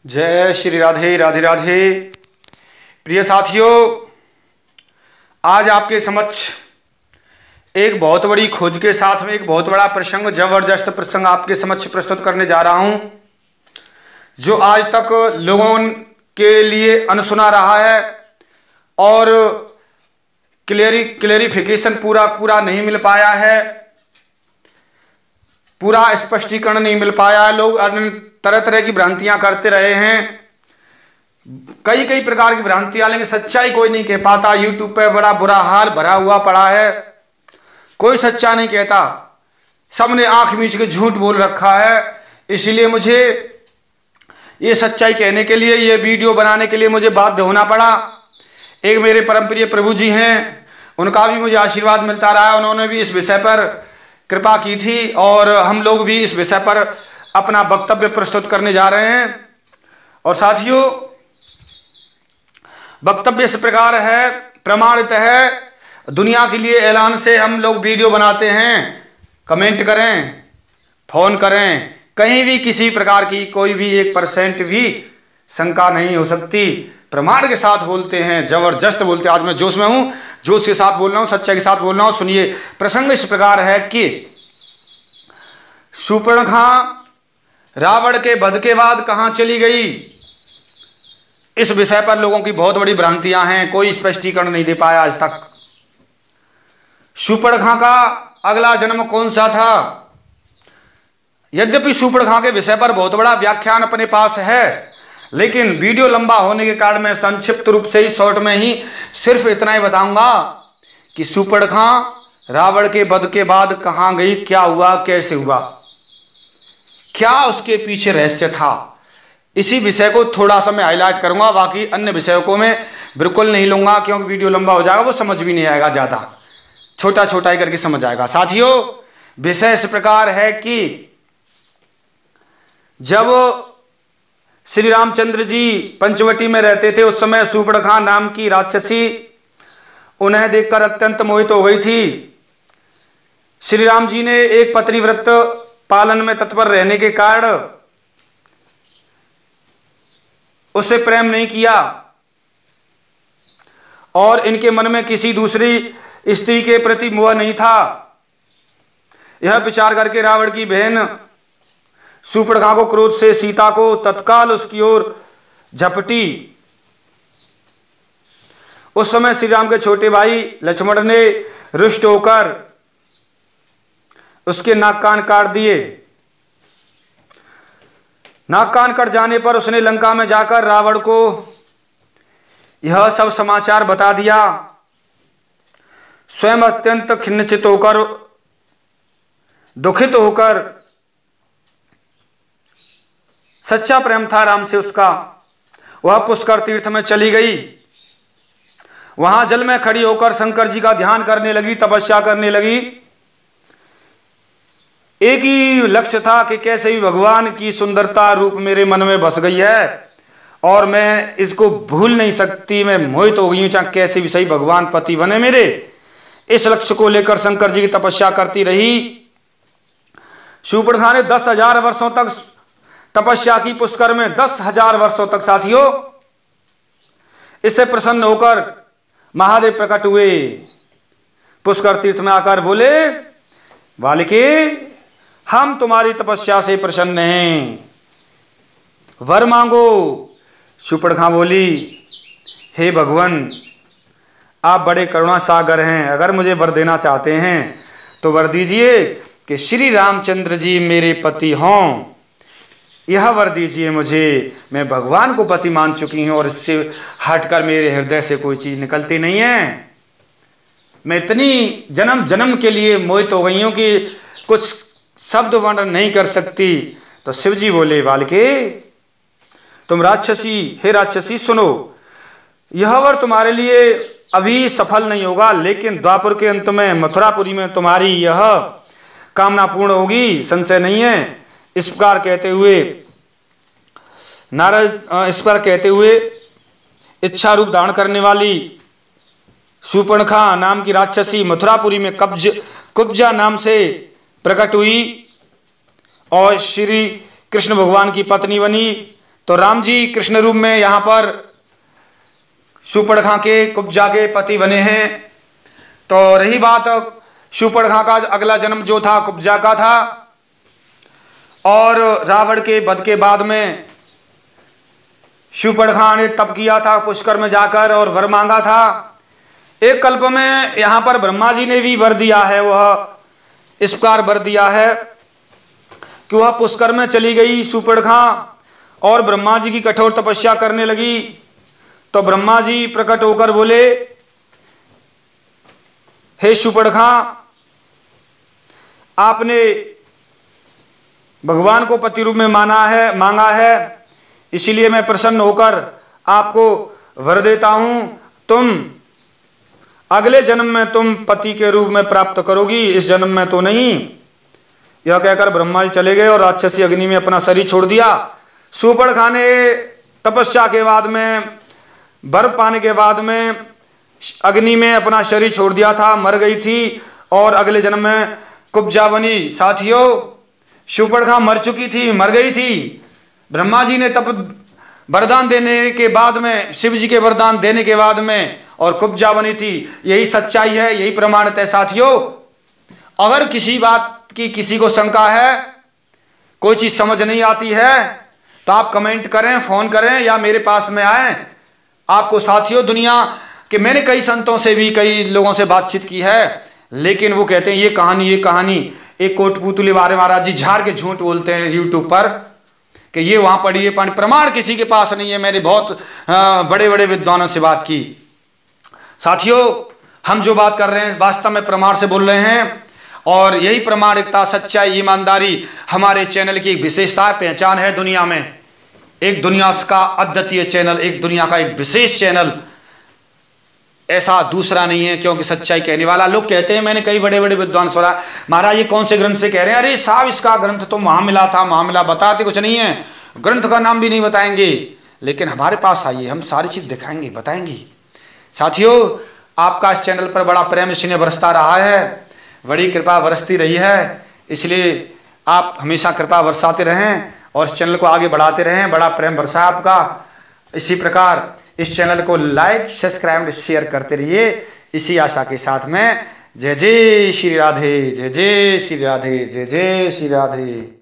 जय श्री राधे राधे राधे। प्रिय साथियों, आज आपके समक्ष एक बहुत बड़ी खोज के साथ में एक बहुत बड़ा प्रसंग, जबरदस्त प्रसंग आपके समक्ष प्रस्तुत करने जा रहा हूं, जो आज तक लोगों के लिए अनसुना रहा है और क्लेरिफिकेशन पूरा नहीं मिल पाया है, पूरा स्पष्टीकरण नहीं मिल पाया है। लोग तरह तरह की भ्रांतियां करते रहे हैं, कई प्रकार की भ्रांतियां, लेकिन सच्चाई कोई नहीं कह पाता। यूट्यूब पे बड़ा बुरा हाल भरा हुआ पड़ा है, कोई सच्चा नहीं कहता, सबने आंख मीच के झूठ बोल रखा है। इसलिए मुझे ये सच्चाई कहने के लिए, ये वीडियो बनाने के लिए मुझे बाध्य होना पड़ा। एक मेरे परम प्रिय प्रभु जी हैं, उनका भी मुझे आशीर्वाद मिलता रहा, उन्होंने भी इस विषय पर कृपा की थी और हम लोग भी इस विषय पर अपना वक्तव्य प्रस्तुत करने जा रहे हैं। और साथियों, वक्तव्य इस प्रकार है, प्रमाणित है, दुनिया के लिए ऐलान से हम लोग वीडियो बनाते हैं। कमेंट करें, फोन करें, कहीं भी किसी प्रकार की कोई भी 1% भी शंका नहीं हो सकती। प्रमाण के साथ बोलते हैं, जबरदस्त बोलते हैं। आज मैं जोश में हूं, जोश के साथ बोल रहा हूं, सच्चाई के साथ बोल रहा हूं। सुनिए, प्रसंग इस प्रकार है कि शूर्पणखा रावण के वध के बाद कहां चली गई, इस विषय पर लोगों की बहुत बड़ी भ्रांतियां हैं, कोई स्पष्टीकरण नहीं दे पाया आज तक। शूर्पणखा का अगला जन्म कौन सा था? यद्यपि शूर्पणखा के विषय पर बहुत बड़ा व्याख्यान अपने पास है, लेकिन वीडियो लंबा होने के कारण मैं संक्षिप्त रूप से ही, शॉर्ट में ही सिर्फ इतना ही बताऊंगा कि शूर्पणखा रावण के वध के बाद कहां गई, क्या हुआ, कैसे हुआ, क्या उसके पीछे रहस्य था। इसी विषय को थोड़ा सा मैं हाईलाइट करूंगा, बाकी अन्य विषयों को मैं बिल्कुल नहीं लूंगा, क्योंकि वीडियो लंबा हो जाएगा, वो समझ भी नहीं आएगा, ज्यादा छोटा छोटा ही करके समझ आएगा। साथियों, विषय इस प्रकार है कि जब श्री रामचंद्र जी पंचवटी में रहते थे, उस समय शूर्पणखा नाम की राक्षसी उन्हें देखकर अत्यंत मोहित हो गई थी। श्री राम जी ने एक पतिव्रत पालन में तत्पर रहने के कारण उससे प्रेम नहीं किया और इनके मन में किसी दूसरी स्त्री के प्रति मोह नहीं था। यह विचार करके रावण की बहन शूर्पणखा को क्रोध से सीता को तत्काल उसकी ओर झपटी। उस समय श्री राम के छोटे भाई लक्ष्मण ने रुष्ट होकर उसके नाक कान काट दिए। नाक कान कट जाने पर उसने लंका में जाकर रावण को यह सब समाचार बता दिया। स्वयं अत्यंत खिन्नचित होकर, दुखित होकर, सच्चा प्रेम था राम से उसका, वह पुष्कर तीर्थ में चली गई। वहां जल में खड़ी होकर शंकर जी का ध्यान करने लगी, तपस्या करने लगी। एक ही लक्ष्य था कि कैसे भी भगवान की सुंदरता रूप मेरे मन में बस गई है और मैं इसको भूल नहीं सकती, मैं मोहित हो गई हूं, चाहे कैसे भी सही भगवान पति बने मेरे। इस लक्ष्य को लेकर शंकर जी की तपस्या करती रही। शूर्पणखा ने 10,000 वर्षों तक तपस्या की पुष्कर में, 10,000 वर्षों तक। साथियों, इससे प्रसन्न होकर महादेव प्रकट हुए, पुष्कर तीर्थ में आकर बोले, बालिके, हम तुम्हारी तपस्या से प्रसन्न हैं, वर मांगो। शूर्पणखा बोली, हे भगवान, आप बड़े करुणा सागर हैं, अगर मुझे वर देना चाहते हैं तो वर दीजिए कि श्री रामचंद्र जी मेरे पति हों, यह वर दीजिए मुझे। मैं भगवान को पति मान चुकी हूं और इससे हटकर मेरे हृदय से कोई चीज निकलती नहीं है। मैं इतनी जन्म जन्म के लिए मोहित हो गई हूं कि कुछ शब्द वर्णन नहीं कर सकती। तो शिव जी बोले, बालिके, तुम राक्षसी, हे राक्षसी, सुनो, यह वर तुम्हारे लिए अभी सफल नहीं होगा, लेकिन द्वापर के अंत में मथुरापुरी में तुम्हारी यह कामना पूर्ण होगी, संशय नहीं है। इस प्रकार कहते हुए नारद, इस पर कहते हुए इच्छा रूप धारण करने वाली शूर्पणखा नाम की राक्षसी मथुरापुरी में कुब्जा नाम से प्रकट हुई और श्री कृष्ण भगवान की पत्नी बनी। तो राम जी कृष्ण रूप में यहाँ पर शूर्पणखा के कुब्जा के पति बने हैं। तो रही बात शूर्पणखा का अगला जन्म जो था कुब्जा का था, और रावण के वध के बाद में शूर्पणखा ने तप किया था पुष्कर में जाकर और वर मांगा था। एक कल्प में यहाँ पर ब्रह्मा जी ने भी वर दिया है, वह इस प्रकार वर दिया है कि वह पुष्कर में चली गई शूर्पणखा और ब्रह्मा जी की कठोर तपस्या करने लगी। तो ब्रह्मा जी प्रकट होकर बोले, हे शूर्पणखा, आपने भगवान को पति रूप में मांगा है, इसलिए मैं प्रसन्न होकर आपको वर देता हूं, तुम अगले जन्म में तुम पति के रूप में प्राप्त करोगी, इस जन्म में तो नहीं। यह कहकर ब्रह्मा जी चले गए और राक्षसी अग्नि में अपना शरीर छोड़ दिया। शूर्पणखा ने तपस्या के बाद में, वर पाने के बाद में अग्नि में अपना शरीर छोड़ दिया था, मर गई थी और अगले जन्म में कुब्जा बनी। साथियों, शूर्पणखा मर चुकी थी, मर गई थी। ब्रह्मा जी ने वरदान देने के बाद में, शिव जी के वरदान देने के बाद में और कुब्जा बनी थी। यही सच्चाई है, यही प्रमाणित है। साथियों, अगर किसी बात की किसी को शंका है, कोई चीज समझ नहीं आती है, तो आप कमेंट करें, फोन करें या मेरे पास में आए। आपको साथियों, दुनिया के मैंने कई संतों से भी, कई लोगों से बातचीत की है, लेकिन वो कहते हैं ये कहानी एक कोटपुतली वाले महाराज जी झाड़ के झूठ बोलते हैं यूट्यूब पर कि ये वहां पड़ी, ये पानी, प्रमाण किसी के पास नहीं है। मैंने बहुत बड़े बड़े विद्वानों से बात की। साथियों, हम जो बात कर रहे हैं वास्तव में प्रमाण से बोल रहे हैं, और यही प्रामाणिकता, सच्चाई, ईमानदारी हमारे चैनल की एक विशेषता, पहचान है दुनिया में। एक दुनिया का अद्वितीय चैनल, एक दुनिया का एक विशेष चैनल, ऐसा दूसरा नहीं है, क्योंकि सच्चाई कहने वाला। लोग कहते हैं, मैंने कई बड़े बड़े विद्वान सुना, महाराज ये कौन से ग्रंथ से कह रहे हैं? अरे साहब, इसका ग्रंथ तो वहां मिला था, वहां मिला, बताते कुछ नहीं है, ग्रंथ का नाम भी नहीं बताएंगे। लेकिन हमारे पास आइए, हम सारी चीज दिखाएंगे, बताएंगे। साथियों, आपका इस चैनल पर बड़ा प्रेम स्नेह बरसता रहा है, बड़ी कृपा बरसती रही है, इसलिए आप हमेशा कृपा बरसाते रहें और इस चैनल को आगे बढ़ाते रहें। बड़ा प्रेम बरसा आपका। इसी प्रकार इस चैनल को लाइक, सब्सक्राइब, शेयर करते रहिए, इसी आशा के साथ में जय जय श्री राधे, जय जय श्री राधे, जय जय श्री राधे।